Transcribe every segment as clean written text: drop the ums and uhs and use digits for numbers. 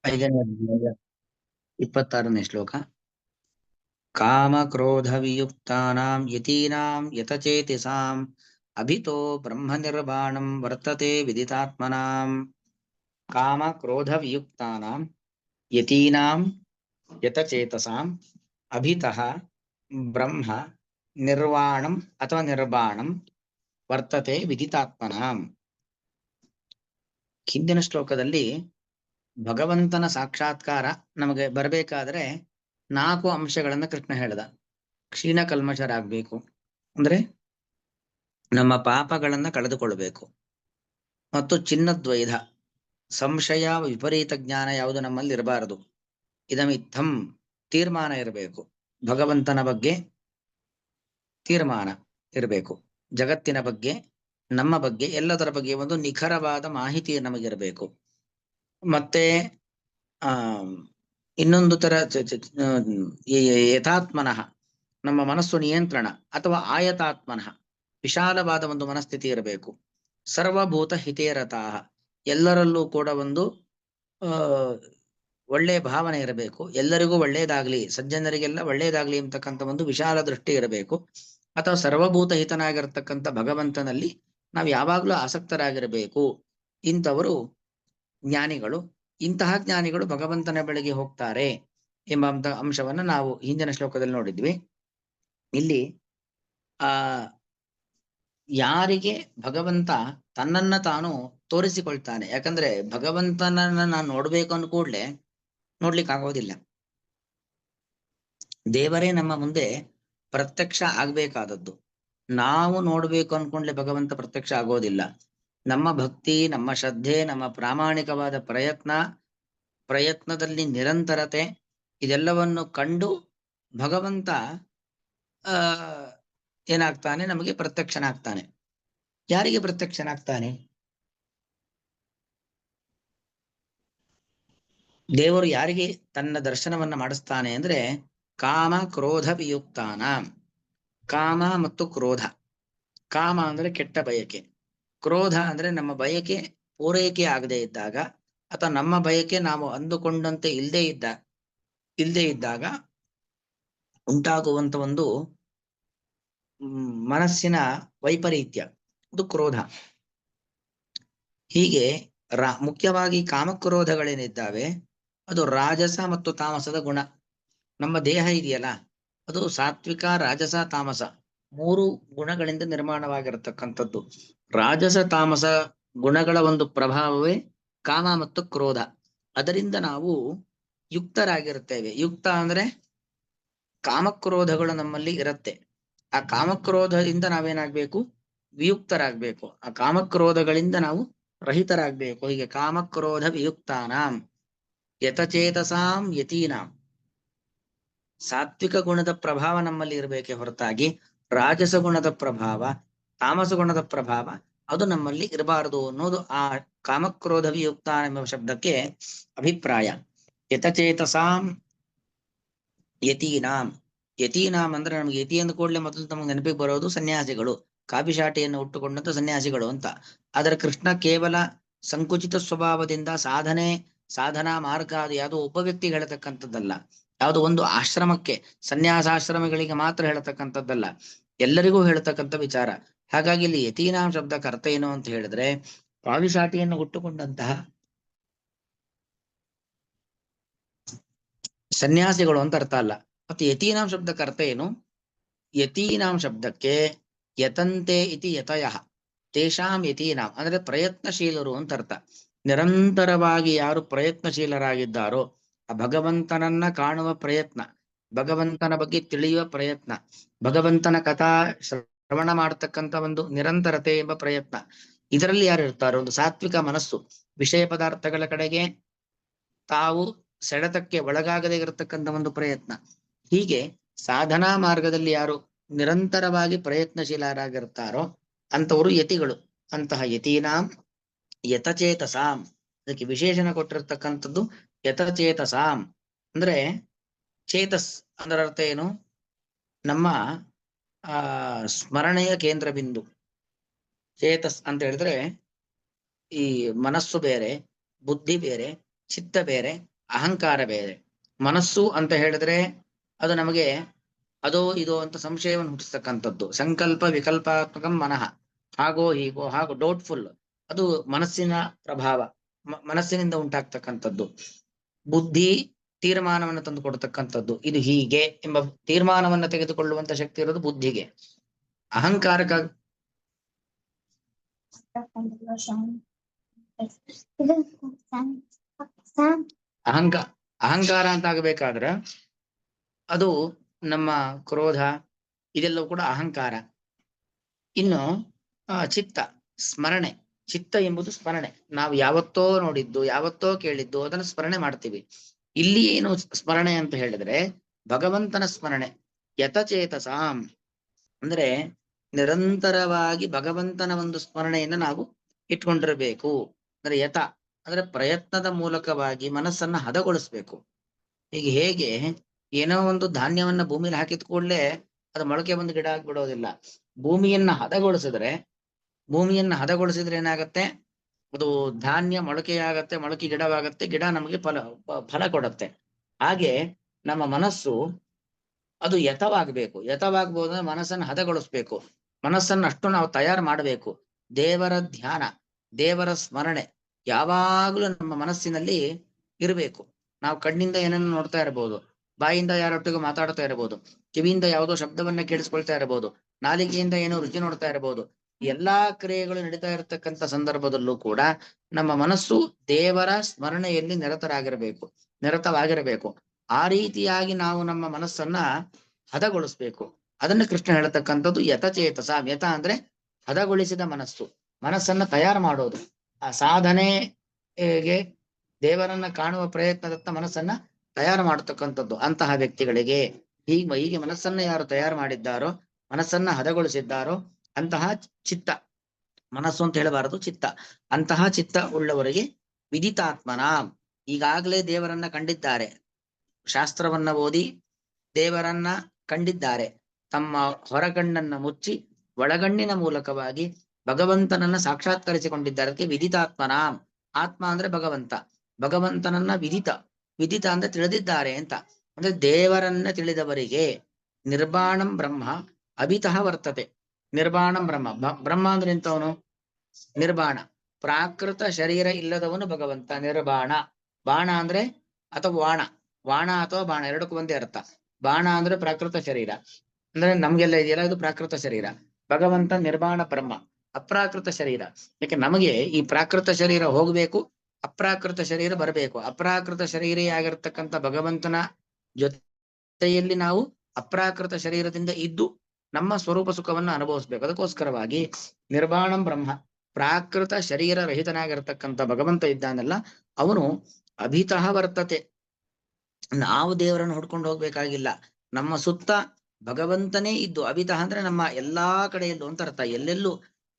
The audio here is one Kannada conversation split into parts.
ಐದನೇ ಅಧ್ಯಾಯ 26ನೇ ಶ್ಲೋಕ. ಕಾಮ ಕ್ರೋಧ ವಿಯುಕ್ತಾನಾಂ ಯತೀನಾಂ ಯತಚೇತಸಾಂ ಅಭಿತೋ ಬ್ರಹ್ಮ ನಿರ್ವಾಣಂ ವರ್ತತೆ ವಿದಿತಾತ್ಮನಾಂ. ಕಾಮ ಕ್ರೋಧ ವಿಯುಕ್ತಾನಾಂ ಯತೀನಾಂ ಯತಚೇತಸಾಂ ಅಭಿತಃ ಬ್ರಹ್ಮ ನಿರ್ವಾಣಂ ಅಥವಾ ನಿರ್ವಾಣಂ ವರ್ತತೆ ವಿದಿತಾತ್ಮನಾಂ. ಹಿಂದಿನ ಶ್ಲೋಕದಲ್ಲಿ ಭಗವಂತನ ಸಾಕ್ಷಾತ್ಕಾರ ನಮಗೆ ಬರಬೇಕಾದ್ರೆ 4 ಅಂಶಗಳನ್ನ ಕೃಷ್ಣ ಹೇಳ್ದ. ಕ್ಷೀಣ ಕಲ್ಮಶರಾಗ್ಬೇಕು ಅಂದ್ರೆ ನಮ್ಮ ಪಾಪಗಳನ್ನ ಕಳೆದುಕೊಳ್ಬೇಕು, ಮತ್ತು ಚಿನ್ನದ್ವೈಧ ಸಂಶಯ ವಿಪರೀತ ಜ್ಞಾನ ಯಾವುದು ನಮ್ಮಲ್ಲಿ ಇರಬಾರದು. ಇದಮಿತ್ತಂ ತೀರ್ಮಾನ ಇರಬೇಕು, ಭಗವಂತನ ಬಗ್ಗೆ ತೀರ್ಮಾನ ಇರಬೇಕು, ಜಗತ್ತಿನ ಬಗ್ಗೆ ನಮ್ಮ ಬಗ್ಗೆ ಎಲ್ಲದರ ಬಗ್ಗೆ ಒಂದು ನಿಖರವಾದ ಮಾಹಿತಿ ನಮಗಿರಬೇಕು. ಮತ್ತೆ ಆ ಇನ್ನೊಂದು ತರ ಯಥಾತ್ಮನಃ ನಮ್ಮ ಮನಸ್ಸು ನಿಯಂತ್ರಣ, ಅಥವಾ ಆಯತಾತ್ಮನಃ ವಿಶಾಲವಾದ ಒಂದು ಮನಸ್ಥಿತಿ ಇರಬೇಕು. ಸರ್ವಭೂತ ಹಿತೇರತಾಹ ಎಲ್ಲರಲ್ಲೂ ಕೂಡ ಒಂದು ಒಳ್ಳೆಯ ಭಾವನೆ ಇರಬೇಕು, ಎಲ್ಲರಿಗೂ ಒಳ್ಳೇದಾಗ್ಲಿ, ಸಜ್ಜನರಿಗೆಲ್ಲ ಒಳ್ಳೇದಾಗ್ಲಿ ಅಂತಕ್ಕಂಥ ಒಂದು ವಿಶಾಲ ದೃಷ್ಟಿ ಇರಬೇಕು. ಅಥವಾ ಸರ್ವಭೂತ ಹಿತನಾಗಿರ್ತಕ್ಕಂಥ ಭಗವಂತನಲ್ಲಿ ನಾವು ಯಾವಾಗಲೂ ಆಸಕ್ತರಾಗಿರಬೇಕು. ಇಂಥವರು ಜ್ಞಾನಿಗಳು. ಇಂತಹ ಜ್ಞಾನಿಗಳು ಭಗವಂತನ ಬಳಿಗೆ ಹೋಗ್ತಾರೆ ಎಂಬ ಅಂಶವನ್ನ ನಾವು ಹಿಂದಿನ ಶ್ಲೋಕದಲ್ಲಿ ನೋಡಿದ್ವಿ. ಇಲ್ಲಿ ಯಾರಿಗೆ ಭಗವಂತ ತನ್ನನ್ನ ತಾನು ತೋರಿಸಿಕೊಳ್ತಾನೆ, ಯಾಕಂದ್ರೆ ಭಗವಂತನನ್ನ ನಾನು ನೋಡ್ಬೇಕು ಅಂದ ಕೂಡ್ಲೆ ನೋಡ್ಲಿಕ್ಕೆ ಆಗೋದಿಲ್ಲ. ದೇವರೇ ನಮ್ಮ ಮುಂದೆ ಪ್ರತ್ಯಕ್ಷ ಆಗ್ಬೇಕಾದದ್ದು. ನಾವು ನೋಡ್ಬೇಕು ಅನ್ಕೊಂಡ್ಲೆ ಭಗವಂತ ಪ್ರತ್ಯಕ್ಷ ಆಗೋದಿಲ್ಲ. ನಮ್ಮ ಭಕ್ತಿ, ನಮ್ಮ ಶ್ರದ್ಧೆ, ನಮ್ಮ ಪ್ರಾಮಾಣಿಕವಾದ ಪ್ರಯತ್ನದಲ್ಲಿ ನಿರಂತರತೆ, ಇದೆಲ್ಲವನ್ನು ಕಂಡು ಭಗವಂತ ಏನಾಗ್ತಾನೆ, ನಮಗೆ ಪ್ರತ್ಯಕ್ಷನಾಗ್ತಾನೆ. ಯಾರಿಗೆ ಪ್ರತ್ಯಕ್ಷನಾಗ್ತಾನೆ? ದೇವರು ಯಾರಿಗೆ ತನ್ನ ದರ್ಶನವನ್ನ ಮಾಡಿಸ್ತಾನೆ ಅಂದ್ರೆ ಕಾಮ ಕ್ರೋಧ ವಿಯುಕ್ತಾನ. ಕಾಮ ಮತ್ತು ಕ್ರೋಧ. ಕಾಮ ಅಂದ್ರೆ ಕೆಟ್ಟ ಬಯಕೆ, ಕ್ರೋಧ ಅಂದ್ರೆ ನಮ್ಮ ಬಯಕೆ ಪೂರೈಕೆ ಆಗದೆ ಇದ್ದಾಗ, ಅಥವಾ ನಮ್ಮ ಬಯಕೆ ನಾವು ಅಂದುಕೊಂಡಂತೆ ಇಲ್ಲದೆ ಇದ್ದಾಗ ಉಂಟಾಗುವಂತ ಒಂದು ಮನಸ್ಸಿನ ವೈಪರೀತ್ಯ, ಅದು ಕ್ರೋಧ. ಹೀಗೆ ಮುಖ್ಯವಾಗಿ ಕಾಮಕ್ರೋಧಗಳೇನಿದ್ದಾವೆ ಅದು ರಾಜಸ ಮತ್ತು ತಾಮಸದ ಗುಣ. ನಮ್ಮ ದೇಹ ಇದೆಯಲ್ಲ, ಅದು ಸಾತ್ವಿಕ, ರಾಜಸ, ತಾಮಸ 3 ಗುಣಗಳಿಂದ ನಿರ್ಮಾಣವಾಗಿರತಕ್ಕಂಥದ್ದು. ರಾಜಸ ತಾಮಸ ಗುಣಗಳ ಒಂದು ಪ್ರಭಾವವೇ ಕಾಮ ಮತ್ತು ಕ್ರೋಧ. ಅದರಿಂದ ನಾವು ಯುಕ್ತರಾಗಿರುತ್ತೇವೆ. ಯುಕ್ತ ಅಂದ್ರೆ ಕಾಮಕ್ರೋಧಗಳು ನಮ್ಮಲ್ಲಿ ಇರುತ್ತೆ. ಆ ಕಾಮಕ್ರೋಧದಿಂದ ನಾವೇನಾಗ್ಬೇಕು? ವಿಯುಕ್ತರಾಗ್ಬೇಕು. ಆ ಕಾಮಕ್ರೋಧಗಳಿಂದ ನಾವು ರಹಿತರಾಗ್ಬೇಕು. ಹೀಗೆ ಕಾಮಕ್ರೋಧ ವಿಯುಕ್ತಾನಾಂ ಯತಚೇತಸಾಂ ಯತೀನಾಂ. ಸಾತ್ವಿಕ ಗುಣದ ಪ್ರಭಾವ ನಮ್ಮಲ್ಲಿ ಇರಬೇಕೆ ಹೊರತಾಗಿ ರಾಜಸ ಗುಣದ ಪ್ರಭಾವ, ತಾಮಸ ಗುಣದ ಪ್ರಭಾವ ಅದು ನಮ್ಮಲ್ಲಿ ಇರಬಾರದು ಅನ್ನೋದು ಆ ಕಾಮಕ್ರೋಧ ವಿಯುಕ್ತ ಎಂಬ ಶಬ್ದಕ್ಕೆ ಅಭಿಪ್ರಾಯ. ಯತಚೇತಸಾಂ ಯತೀನಾಂ. ಯತೀನಾಂ ಅಂದ್ರೆ ನಮ್ಗೆ ಯತಿ ಅಂದ ಕೂಡಲೇ ಮೊದಲು ನಮಗೆ ನೆನಪಿಗೆ ಬರೋದು ಸನ್ಯಾಸಿಗಳು, ಕಾಪಿಶಾಟಿಯನ್ನು ಉಟ್ಟುಕೊಂಡಂತ ಸನ್ಯಾಸಿಗಳು ಅಂತ. ಆದರೆ ಕೃಷ್ಣ ಕೇವಲ ಸಂಕುಚಿತ ಸ್ವಭಾವದಿಂದ ಸಾಧನಾ ಮಾರ್ಗ ಅದು ಯಾವುದೋ ಒಬ್ಬ ವ್ಯಕ್ತಿಗೆ ಹೇಳತಕ್ಕಂಥದ್ದಲ್ಲ, ಯಾವುದೋ ಒಂದು ಆಶ್ರಮಕ್ಕೆ, ಸನ್ಯಾಸಾಶ್ರಮಗಳಿಗೆ ಮಾತ್ರ ಹೇಳತಕ್ಕಂಥದ್ದಲ್ಲ, ಎಲ್ಲರಿಗೂ ಹೇಳತಕ್ಕಂಥ ವಿಚಾರ. ಹಾಗಾಗಿ ಇಲ್ಲಿ ಯತೀನಾಂ ಶಬ್ದಕ್ಕೆ ಅರ್ಥ ಏನು ಅಂತ ಹೇಳಿದ್ರೆ ಕಾವಿಶಾಟಿಯನ್ನು ಹುಟ್ಟುಕೊಂಡಂತಹ ಸನ್ಯಾಸಿಗಳು ಅಂತ ಅರ್ಥ ಅಲ್ಲ. ಮತ್ತೆ ಯತೀನಾಂ ಶಬ್ದಕ್ಕೆ ಅರ್ಥ ಏನು? ಯತೀನಾಂ ಶಬ್ದಕ್ಕೆ ಯತಂತೆ ಇತಿ ಯತಯಃ ತೇಷಾಂ ಯತೀನಾಂ ಅಂದ್ರೆ ಪ್ರಯತ್ನಶೀಲರು ಅಂತ ಅರ್ಥ. ನಿರಂತರವಾಗಿ ಯಾರು ಪ್ರಯತ್ನಶೀಲರಾಗಿದ್ದಾರೋ, ಆ ಭಗವಂತನನ್ನ ಕಾಣುವ ಪ್ರಯತ್ನ, ಭಗವಂತನ ಬಗ್ಗೆ ತಿಳಿಯುವ ಪ್ರಯತ್ನ, ಭಗವಂತನ ಕಥಾ ಶ್ರವಣ ಮಾಡತಕ್ಕಂಥ ಒಂದು ನಿರಂತರತೆ ಎಂಬ ಪ್ರಯತ್ನ, ಇದರಲ್ಲಿ ಯಾರು ಇರ್ತಾರೋ ಒಂದು ಸಾತ್ವಿಕ ಮನಸ್ಸು, ವಿಷಯ ಪದಾರ್ಥಗಳ ಕಡೆಗೆ ತಾವು ಸೆಳೆತಕ್ಕೆ ಒಳಗಾಗದೇ ಇರತಕ್ಕಂಥ ಒಂದು ಪ್ರಯತ್ನ, ಹೀಗೆ ಸಾಧನಾ ಮಾರ್ಗದಲ್ಲಿ ಯಾರು ನಿರಂತರವಾಗಿ ಪ್ರಯತ್ನಶೀಲರಾಗಿರ್ತಾರೋ ಅಂತವರು ಯತಿಗಳು. ಅಂತಹ ಯತೀನಾಂ ಯತಚೇತಸಾಂ, ಅದಕ್ಕೆ ವಿಶೇಷಣ ಕೊಟ್ಟಿರ್ತಕ್ಕಂಥದ್ದು ಯತಚೇತಸಾಂ. ಅಂದ್ರೆ ಚೇತಸ್ ಅಂದ್ರೆ ಅರ್ಥ ಏನು? ನಮ್ಮ ಸ್ಮರಣೆಯ ಕೇಂದ್ರ ಬಿಂದು. ಚೇತಸ್ ಅಂತ ಹೇಳಿದ್ರೆ ಈ ಮನಸ್ಸು ಬೇರೆ, ಬುದ್ಧಿ ಬೇರೆ, ಚಿತ್ತ ಬೇರೆ, ಅಹಂಕಾರ ಬೇರೆ. ಮನಸ್ಸು ಅಂತ ಹೇಳಿದ್ರೆ ಅದು ನಮಗೆ ಅದೋ ಇದೋ ಅಂತ ಸಂಶಯವನ್ನು ಹುಟ್ಟಿಸ್ತಕ್ಕಂಥದ್ದು. ಸಂಕಲ್ಪ ವಿಕಲ್ಪಾತ್ಮಕ ಮನಃ, ಹಾಗೋ ಹೀಗೋ ಹಾಗೂ ಡೌಟ್ಫುಲ್, ಅದು ಮನಸ್ಸಿನ ಪ್ರಭಾವ, ಮನಸ್ಸಿನಿಂದ ಉಂಟಾಗ್ತಕ್ಕಂಥದ್ದು. ಬುದ್ಧಿ ತೀರ್ಮಾನವನ್ನು ತಂದು ಕೊಡ್ತಕ್ಕಂಥದ್ದು, ಇದು ಹೀಗೆ ಎಂಬ ತೀರ್ಮಾನವನ್ನು ತೆಗೆದುಕೊಳ್ಳುವಂತ ಶಕ್ತಿ ಇರೋದು ಬುದ್ಧಿಗೆ. ಅಹಂಕಾರಕ ಅಹಂಕಾರ ಅಂತ ಆಗಬೇಕಾದ್ರೆ ಅದು ನಮ್ಮ ಕ್ರೋಧ ಇದೆಲ್ಲವೂ ಕೂಡ ಅಹಂಕಾರ. ಇನ್ನು ಚಿತ್ತ ಸ್ಮರಣೆ. ಚಿತ್ತ ಎಂಬುದು ಸ್ಮರಣೆ. ನಾವು ಯಾವತ್ತೋ ನೋಡಿದ್ದು, ಯಾವತ್ತೋ ಕೇಳಿದ್ದು ಅದನ್ನು ಸ್ಮರಣೆ ಮಾಡ್ತೀವಿ. ಇಲ್ಲಿ ಏನು ಸ್ಮರಣೆ ಅಂತ ಹೇಳಿದ್ರೆ ಭಗವಂತನ ಸ್ಮರಣೆ. ಯತಚೇತಸಾಂ ಅಂದ್ರೆ ನಿರಂತರವಾಗಿ ಭಗವಂತನ ಒಂದು ಸ್ಮರಣೆಯನ್ನು ನಾವು ಇಟ್ಕೊಂಡಿರಬೇಕು. ಅಂದ್ರೆ ಯತ ಅಂದ್ರೆ ಪ್ರಯತ್ನದ ಮೂಲಕವಾಗಿ ಮನಸ್ಸನ್ನ ಹದಗೊಳಿಸ್ಬೇಕು. ಈಗ ಹೇಗೆ ಏನೋ ಒಂದು ಧಾನ್ಯವನ್ನ ಭೂಮಿಲಿ ಹಾಕಿದ ಕೂಡಲೇ ಅದು ಮೊಳಕೆ ಬಂದು ಗಿಡ ಆಗ್ಬಿಡೋದಿಲ್ಲ. ಭೂಮಿಯನ್ನ ಹದಗೊಳಿಸಿದ್ರೆ ಏನಾಗತ್ತೆ, ಅದು ಧಾನ್ಯ ಮೊಳಕೆಯಾಗತ್ತೆ, ಮೊಳಕೆ ಗಿಡವಾಗತ್ತೆ, ಗಿಡ ನಮಗೆ ಫಲ ಕೊಡತ್ತೆ. ಹಾಗೆ ನಮ್ಮ ಮನಸ್ಸು ಅದು ಯಥವಾಗಬೇಕು. ಯಥವಾಗ್ಬೋದಂದ್ರೆ ಮನಸ್ಸನ್ನು ಹದಗೊಳಿಸ್ಬೇಕು. ಮನಸ್ಸನ್ನು ಅಷ್ಟು ನಾವು ತಯಾರು ಮಾಡಬೇಕು. ದೇವರ ಧ್ಯಾನ, ದೇವರ ಸ್ಮರಣೆ ಯಾವಾಗಲೂ ನಮ್ಮ ಮನಸ್ಸಿನಲ್ಲಿ ಇರಬೇಕು. ನಾವು ಕಣ್ಣಿಂದ ಏನನ್ನು ನೋಡ್ತಾ ಇರಬಹುದು, ಬಾಯಿಂದ ಯಾರೊಟ್ಟಿಗೂ ಮಾತಾಡ್ತಾ ಇರಬಹುದು, ಕಿವಿಯಿಂದ ಯಾವುದೋ ಶಬ್ದವನ್ನ ಕೇಳಿಸ್ಕೊಳ್ತಾ ಇರಬಹುದು, ನಾಲಿಗೆಯಿಂದ ಏನೋ ರುಚಿ ನೋಡ್ತಾ ಇರಬಹುದು. ಎಲ್ಲಾ ಕ್ರಿಯೆಗಳು ನಡೀತಾ ಇರತಕ್ಕಂಥ ಸಂದರ್ಭದಲ್ಲೂ ಕೂಡ ನಮ್ಮ ಮನಸ್ಸು ದೇವರ ಸ್ಮರಣೆಯಲ್ಲಿ ನಿರತವಾಗಿರಬೇಕು. ಆ ರೀತಿಯಾಗಿ ನಾವು ನಮ್ಮ ಮನಸ್ಸನ್ನ ಹದಗೊಳಿಸ್ಬೇಕು. ಅದನ್ನ ಕೃಷ್ಣ ಹೇಳ್ತಕ್ಕಂಥದ್ದು ಯತಚೇತಸ. ಯತ ಅಂದ್ರೆ ಹದಗೊಳಿಸಿದ ಮನಸ್ಸು, ಮನಸ್ಸನ್ನ ತಯಾರು ಮಾಡೋದು. ಆ ಸಾಧನೆಗೆ ದೇವರನ್ನ ಕಾಣುವ ಪ್ರಯತ್ನದತ್ತ ಮನಸ್ಸನ್ನ ತಯಾರು ಮಾಡತಕ್ಕಂಥದ್ದು. ಅಂತಹ ವ್ಯಕ್ತಿಗಳಿಗೆ ಹೀಗೆ ಮನಸ್ಸನ್ನ ಯಾರು ತಯಾರು ಮಾಡಿದ್ದಾರೋ, ಮನಸ್ಸನ್ನ ಹದಗೊಳಿಸಿದ್ದಾರೋ ಅಂತಹ ಚಿತ್ತ, ಮನಸ್ಸು ಅಂತ ಹೇಳಬಾರದು, ಚಿತ್ತ, ಅಂತಹ ಚಿತ್ತ ಉಳ್ಳವರಿಗೆ ವಿದಿತಾತ್ಮನ, ಈಗಾಗಲೇ ದೇವರನ್ನ ಕಂಡಿದ್ದಾರೆ, ಶಾಸ್ತ್ರವನ್ನ ಓದಿ ದೇವರನ್ನ ಕಂಡಿದ್ದಾರೆ, ತಮ್ಮ ಹೊರಗಣ್ಣನ್ನ ಮುಚ್ಚಿ ಒಳಗಣ್ಣಿನ ಮೂಲಕವಾಗಿ ಭಗವಂತನನ್ನ ಸಾಕ್ಷಾತ್ಕರಿಸಿಕೊಂಡಿದ್ದಾರೆ. ಅದಕ್ಕೆ ವಿದಿತಾತ್ಮನ. ಆತ್ಮ ಅಂದ್ರೆ ಭಗವಂತ, ಭಗವಂತನನ್ನ ವಿದಿತ ಅಂದ್ರೆ ತಿಳಿದಿದ್ದಾರೆ ಅಂತ. ಅಂದ್ರೆ ದೇವರನ್ನ ತಿಳಿದವರಿಗೆ ನಿರ್ವಾಣಂ ಬ್ರಹ್ಮ ಅಭಿತಃ ವರ್ತತೆ. ನಿರ್ವಾಣಂ ಬ್ರಹ್ಮ ಅಂದ್ರೆ ಎಂತವನು? ನಿರ್ವಾಣ, ಪ್ರಾಕೃತ ಶರೀರ ಇಲ್ಲದವನು ಭಗವಂತ ನಿರ್ವಾಣ. ಬಾಣ ಅಂದ್ರೆ ಅಥವಾ ವಾಣ ಅಥವಾ ಬಾಣ ಎರಡಕ್ಕೂ ಒಂದೇ ಅರ್ಥ. ಬಾಣ ಅಂದ್ರೆ ಪ್ರಾಕೃತ ಶರೀರ, ಅಂದ್ರೆ ನಮ್ಗೆಲ್ಲ ಇದೆಯಲ್ಲ, ಇದು ಪ್ರಾಕೃತ ಶರೀರ. ಭಗವಂತ ನಿರ್ವಾಣ ಬ್ರಹ್ಮ, ಅಪ್ರಾಕೃತ ಶರೀರ. ಯಾಕೆ ನಮಗೆ ಈ ಪ್ರಾಕೃತ ಶರೀರ ಹೋಗ್ಬೇಕು, ಅಪ್ರಾಕೃತ ಶರೀರ ಬರಬೇಕು. ಅಪ್ರಾಕೃತ ಶರೀರಿಯಾಗಿರ್ತಕ್ಕಂಥ ಭಗವಂತನ ಜೊತೆಯಲ್ಲಿ ನಾವು ಅಪ್ರಾಕೃತ ಶರೀರದಿಂದ ಇದ್ದು ನಮ್ಮ ಸ್ವರೂಪ ಸುಖವನ್ನು ಅನುಭವಿಸ್ಬೇಕು. ಅದಕ್ಕೋಸ್ಕರವಾಗಿ ನಿರ್ವಾಣಂ ಬ್ರಹ್ಮ, ಪ್ರಾಕೃತ ಶರೀರ ರಹಿತನಾಗಿರ್ತಕ್ಕಂಥ ಭಗವಂತ ಇದ್ದಾನಲ್ಲ, ಅವನು ಅಭಿತಃ ವರ್ತತೆ. ನಾವು ದೇವರನ್ನು ಹುಡ್ಕೊಂಡು ಹೋಗ್ಬೇಕಾಗಿಲ್ಲ, ನಮ್ಮ ಸುತ್ತ ಭಗವಂತನೇ ಇದ್ದು. ಅಭಿತಃ ಅಂದ್ರೆ ನಮ್ಮ ಎಲ್ಲಾ ಕಡೆಯಲ್ಲೂ ಅಂತ ಅರ್ಥ.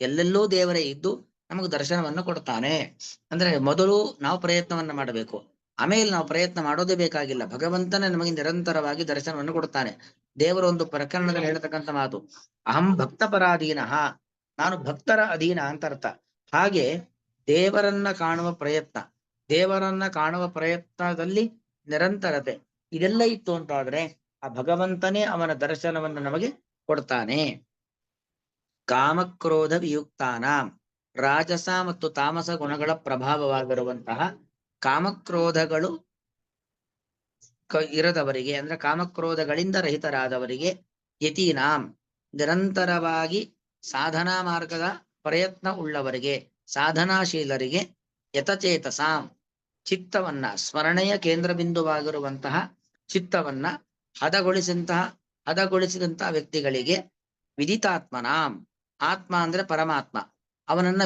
ಎಲ್ಲೆಲ್ಲೂ ದೇವರೇ ಇದ್ದು ನಮಗೆ ದರ್ಶನವನ್ನು ಕೊಡ್ತಾನೆ. ಅಂದ್ರೆ ಮೊದಲು ನಾವು ಪ್ರಯತ್ನವನ್ನ ಮಾಡಬೇಕು, ಆಮೇಲೆ ನಾವು ಪ್ರಯತ್ನ ಮಾಡೋದೇ ಬೇಕಾಗಿಲ್ಲ. ಭಗವಂತನೇ ನಮಗೆ ನಿರಂತರವಾಗಿ ದರ್ಶನವನ್ನು ಕೊಡ್ತಾನೆ. ದೇವರ ಒಂದು ಪ್ರಕರಣದಲ್ಲಿ ಹೇಳ್ತಕ್ಕಂಥ ಮಾತು, ಅಹಂ ಭಕ್ತ ಪರಾಧೀನಃ, ನಾನು ಭಕ್ತರ ಅಧೀನ ಅಂತ ಅರ್ಥ. ಹಾಗೆ ದೇವರನ್ನ ಕಾಣುವ ಪ್ರಯತ್ನದಲ್ಲಿ ನಿರಂತರತೆ ಇದೆಲ್ಲ ಇತ್ತು ಅಂತಾದ್ರೆ ಆ ಭಗವಂತನೇ ಅವನ ದರ್ಶನವನ್ನು ನಮಗೆ ಕೊಡ್ತಾನೆ. ಕಾಮಕ್ರೋಧ ವಿಯುಕ್ತಾನ, ರಾಜಸ ಮತ್ತು ತಾಮಸ ಗುಣಗಳ ಪ್ರಭಾವವಾಗಿರುವಂತಹ ಕಾಮಕ್ರೋಧಗಳು ಇರದವರಿಗೆ, ಅಂದ್ರೆ ಕಾಮಕ್ರೋಧಗಳಿಂದ ರಹಿತರಾದವರಿಗೆ, ಯತೀನಾಂ ನಿರಂತರವಾಗಿ ಸಾಧನಾ ಮಾರ್ಗದ ಪ್ರಯತ್ನ ಉಳ್ಳವರಿಗೆ, ಸಾಧನಾಶೀಲರಿಗೆ, ಯತಚೇತಸಾಂ ಚಿತ್ತವನ್ನ, ಸ್ಮರಣೆಯ ಕೇಂದ್ರ ಬಿಂದುವಾಗಿರುವಂತಹ ಚಿತ್ತವನ್ನ ಹದಗೊಳಿಸಿದಂತಹ ವ್ಯಕ್ತಿಗಳಿಗೆ, ವಿದಿತಾತ್ಮನಾಂ, ಆತ್ಮ ಅಂದ್ರೆ ಪರಮಾತ್ಮ, ಅವನನ್ನ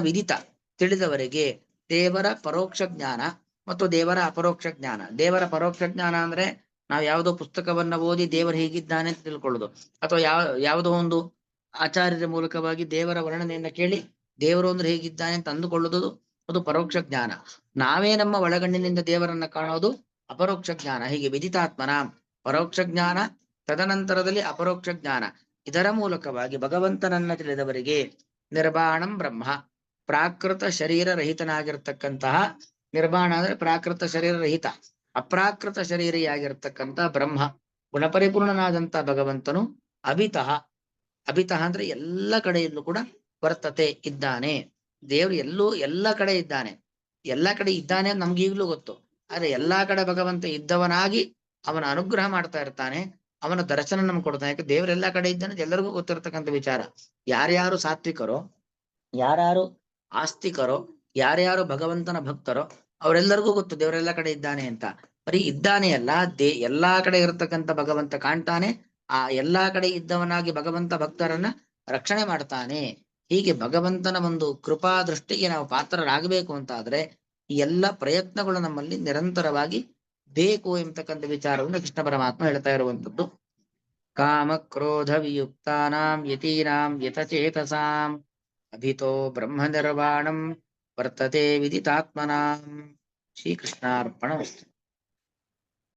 ತಿಳಿದವರಿಗೆ ದೇವರ ಪರೋಕ್ಷ ಜ್ಞಾನ ಮತ್ತು ದೇವರ ಅಪರೋಕ್ಷ ಜ್ಞಾನ. ದೇವರ ಪರೋಕ್ಷ ಜ್ಞಾನ ಅಂದ್ರೆ ನಾವು ಯಾವುದೋ ಪುಸ್ತಕವನ್ನ ಓದಿ ದೇವರು ಹೇಗಿದ್ದಾನೆ ಅಂತ ತಿಳ್ಕೊಳ್ಳೋದು, ಅಥವಾ ಯಾವುದೋ ಒಂದು ಆಚಾರ್ಯರ ಮೂಲಕವಾಗಿ ದೇವರ ವರ್ಣನೆಯನ್ನ ಕೇಳಿ ದೇವರು ಅಂದ್ರೆ ಹೇಗಿದ್ದಾನೆ ಅಂತ ಅಂದುಕೊಳ್ಳುವುದು, ಅದು ಪರೋಕ್ಷ ಜ್ಞಾನ. ನಾವೇ ನಮ್ಮ ಒಳಗಣ್ಣಿನಿಂದ ದೇವರನ್ನ ಕಾಣೋದು ಅಪರೋಕ್ಷ ಜ್ಞಾನ. ಹೀಗೆ ವಿದಿತಾತ್ಮನ ಪರೋಕ್ಷ ಜ್ಞಾನ, ತದನಂತರದಲ್ಲಿ ಅಪರೋಕ್ಷ ಜ್ಞಾನ. ಇದರ ಮೂಲಕವಾಗಿ ಭಗವಂತನನ್ನ ತಿಳಿದವರಿಗೆ ನಿರ್ವಾಣಂ ಬ್ರಹ್ಮ, ಪ್ರಾಕೃತ ಶರೀರ ರಹಿತನಾಗಿರ್ತಕ್ಕಂತಹ, ನಿರ್ವಾಣ ಅಂದ್ರೆ ಪ್ರಾಕೃತ ಶರೀರ ರಹಿತ, ಅಪ್ರಾಕೃತ ಶರೀರಿಯಾಗಿರ್ತಕ್ಕಂಥ ಬ್ರಹ್ಮ ಗುಣಪರಿಪೂರ್ಣನಾದಂತ ಭಗವಂತನು ಅಭಿತಃ. ಅಭಿತಃ ಅಂದ್ರೆ ಎಲ್ಲ ಕಡೆಯಲ್ಲೂ ಕೂಡ ವರ್ತತೆ ಇದ್ದಾನೆ. ದೇವರು ಎಲ್ಲ ಕಡೆ ಇದ್ದಾನೆ. ಎಲ್ಲ ಕಡೆ ಇದ್ದಾನೆ ಅಂತ ನಮ್ಗೆ ಈಗ್ಲೂ ಗೊತ್ತು. ಆದ್ರೆ ಎಲ್ಲಾ ಕಡೆ ಭಗವಂತ ಇದ್ದವನಾಗಿ ಅವನ ಅನುಗ್ರಹ ಮಾಡ್ತಾ ಇರ್ತಾನೆ. ಅವನ ದರ್ಶನ ನಮ್ಗೆ ಕೊಡ್ತಾನೆ. ಯಾಕೆ ದೇವರೆಲ್ಲಾ ಕಡೆ ಇದ್ದಾನೆ ಅಂತ ಎಲ್ಲರಿಗೂ ಗೊತ್ತಿರ್ತಕ್ಕಂಥ ವಿಚಾರ. ಯಾರ್ಯಾರು ಸಾತ್ವಿಕರೋ, ಯಾರ್ಯಾರು ಆಸ್ತಿಕರೋ, ಯಾರ್ಯಾರು ಭಗವಂತನ ಭಕ್ತರೋ ಅವರೆಲ್ಲರಿಗೂ ಗೊತ್ತು ದೇವರೆಲ್ಲ ಕಡೆ ಇದ್ದಾನೆ ಅಂತ. ಬರೀ ಇದ್ದಾನೆ ಅಲ್ಲ, ಎಲ್ಲಾ ಕಡೆ ಇರತಕ್ಕಂಥ ಭಗವಂತ ಕಾಣ್ತಾನೆ. ಆ ಎಲ್ಲಾ ಕಡೆ ಇದ್ದವನಾಗಿ ಭಗವಂತ ಭಕ್ತರನ್ನ ರಕ್ಷಣೆ ಮಾಡ್ತಾನೆ. ಹೀಗೆ ಭಗವಂತನ ಒಂದು ಕೃಪಾ ದೃಷ್ಟಿಗೆ ನಾವು ಪಾತ್ರರಾಗಬೇಕು ಅಂತ ಆದ್ರೆ ಈ ಎಲ್ಲ ಪ್ರಯತ್ನಗಳು ನಮ್ಮಲ್ಲಿ ನಿರಂತರವಾಗಿ ಬೇಕು ಎಂಬತಕ್ಕಂಥ ವಿಚಾರವನ್ನು ಕೃಷ್ಣ ಪರಮಾತ್ಮ ಹೇಳ್ತಾ ಇರುವಂತದ್ದು. ಕಾಮ ಕ್ರೋಧ ವಿಯುಕ್ತಾನಾಂ ಯತೀನಾಂ ಯತಚೇತಸಾಂ ಅಭಿತೋ ಬ್ರಹ್ಮ ನಿರ್ವಾಣಂ ವರ್ತತೆ ವಿದಿತಾತ್ಮನಾಂ. ಶ್ರೀಕೃಷ್ಣಾರ್ಪಣಮಸ್ತು.